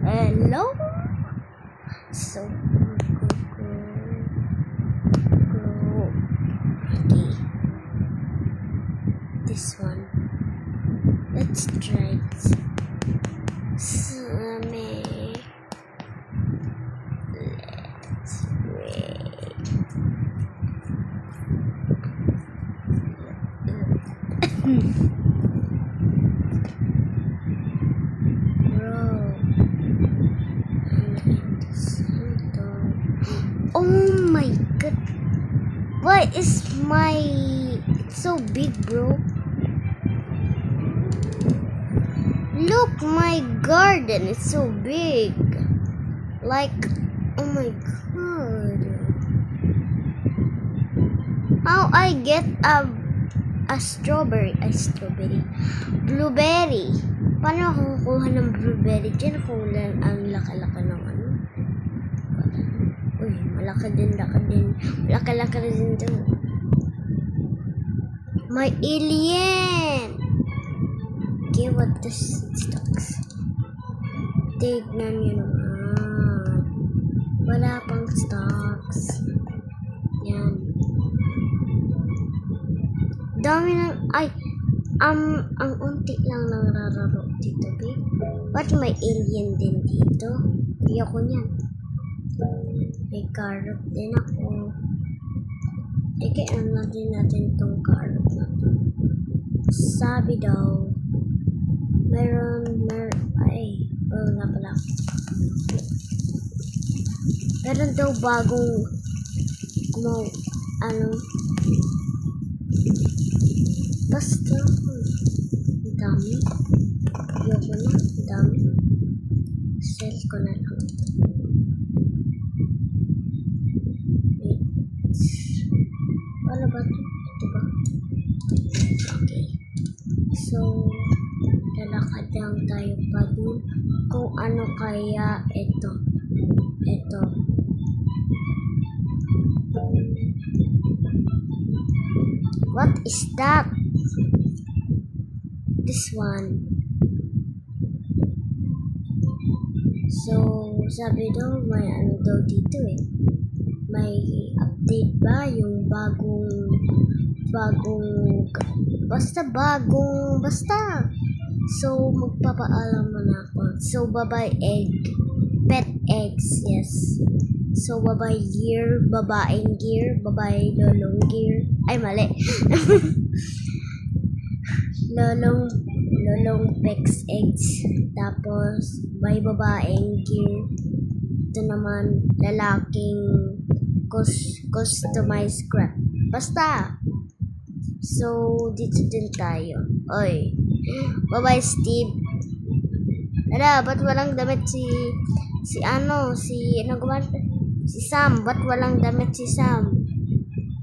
Hello? So, okay. This one. Let's try this. Let's wait. Oh my god. Why is it's so big, bro? Look, my garden is so big. Like, oh my god. How I get a strawberry? Blueberry. Paano ako kukuha ng blueberry dyan kung ang laki-laki ng ano? Uy, malaki din. Laki-laki din dyan. My alien! Okay, what the stocks? Tignan nyo naman. Wala pang stocks. Yan. Dami ng, ang unti lang nangrararo dito, babe. Ba't may alien din dito? Ayoko niyan. May carrot din ako. Ano na din natin itong carrot na to. Sabi daw, wala pala. Meron daw bagong, basta, ang dami. Ayoko na, ang dami. Sell ko na lang. Wait. Ano ba ito? Ito ba? Okay. So, lalakad lang tayo pa dun. Kung ano kaya ito. What is that? This one. So, sabi daw may ano daw dito eh. May update ba yung basta. So, magpapaalam na ako. So, bye-bye egg. Pet eggs, yes. So, bye-bye gear, babaeng gear, bye-bye lolong gear. Ay, mali. lolong pex eggs. Tapos, bye babaeng gear. Ito naman, lalaking customized crap. Basta. So, dito din tayo. Oy. Bye-bye, Steve. Ba't walang damit si Sam? Ba't walang damit si Sam?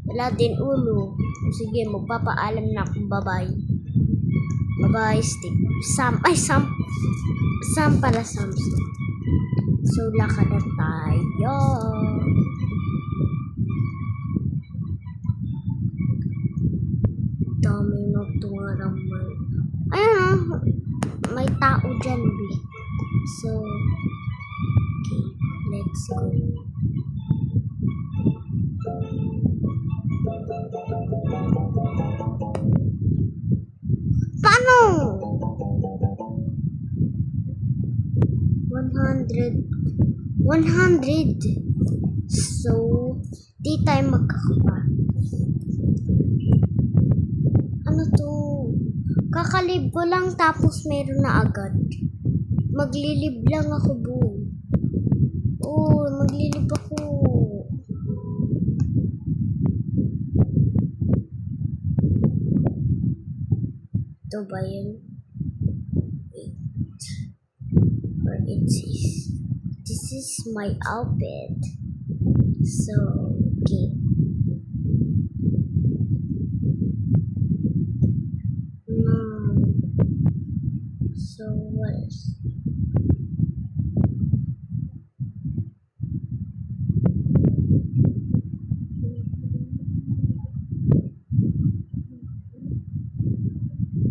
Wala din ulo. Sige, magpapaalam na akong bye-bye. Bye-bye, Steve. Sam pala, Sam. So, lakad na tayo. Dami na tumaramay. Ayun, may tao dyan, B. So, okay, let's go. Paano? 100. So, di tayo magkakapa. Ano to? Kakalib ko lang tapos meron na agad. Maglilib lang ako, boo. Oh, maglilib ako. Ito ba yun? Wait. Or it says, this is my outfit. So, okay. So, what else?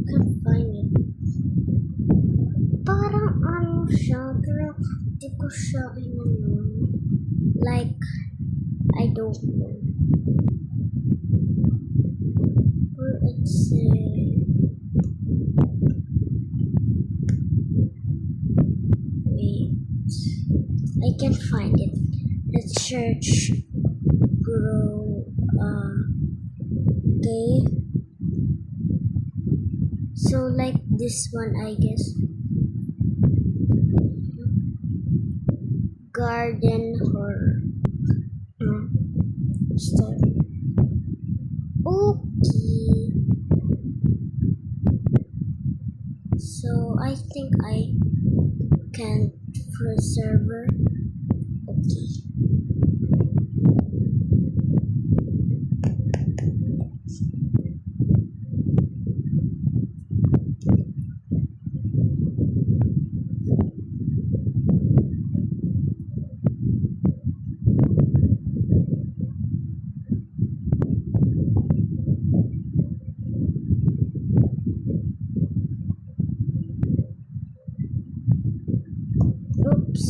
Can't find it. Parang ano siya, pero ko siya like, I don't know. Where it's wait, I can't find it. Let's search grow okay. So like this one, I guess. Garden horror. Start. Okay. So I think I can first server. Okay. Oops.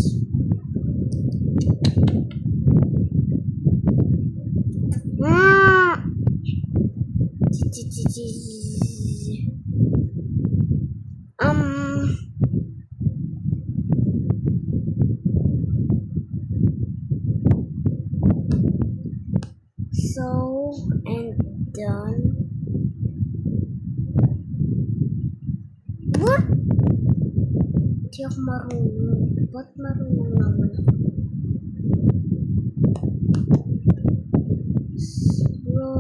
So and done. What? Di ako marunong. Ba't marunong naman ako? Bro.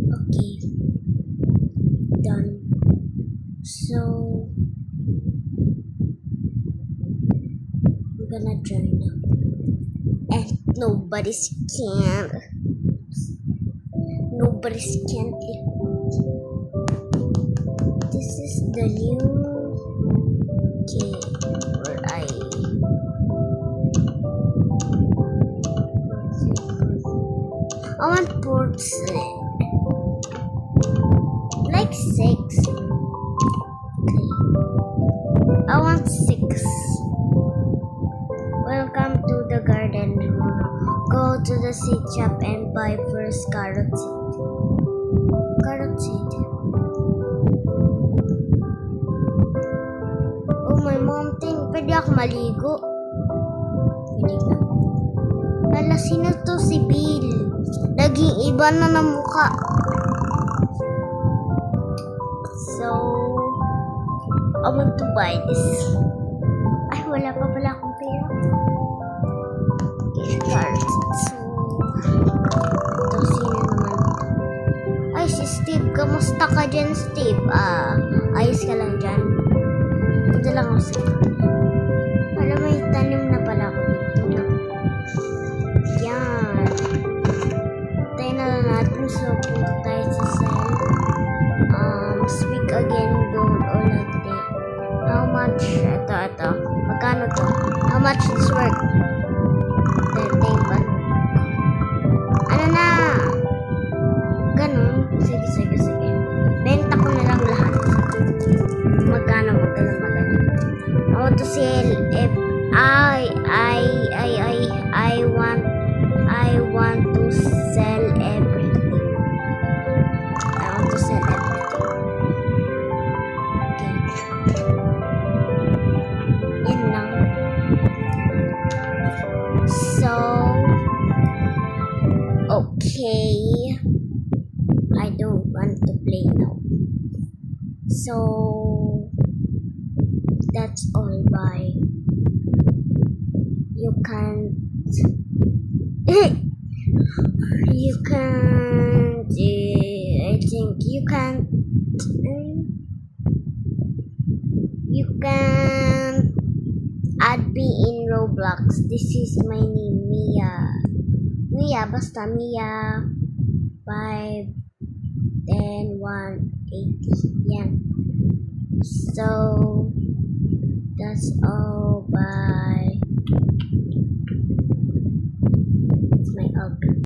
Okay. Done. So I'm gonna join now. And nobody's can. This is the new where I want ports like 6. Okay. I want 6. Welcome to the garden. Go to the seed shop and buy first carrot seed. Oh, my mountain. Pwede ako maligo. Pwede ba? Hala, sino to? Si Bill. Naging iba na ng mukha. So, I want to buy this. Ay, wala pa pala akong pera. Cards. So, ito, sino naman ito? Ay, si Steve. Kamusta ka dyan, Steve? Ayos ka lang dyan. Ito lang ako sa wala, may tanim na pala ako dito. Yan. Tayo na lang natin. So, punta tayo sa sell. Speak again, gold or latte. How much? Ito. Magkano to? How much is worth? 13 ba? Ano na? Ganun. Sige. Benta ko na lang lahat. Magkano? I want to sell if I want to sell everything. Yan lang. So, okay. I don't want to play now. So, that's all. Bye. You can't. You can't. I think you can't. You can add me in Roblox. This is my name, Mia. Basta Mia 5 180. Yan. So, that's all.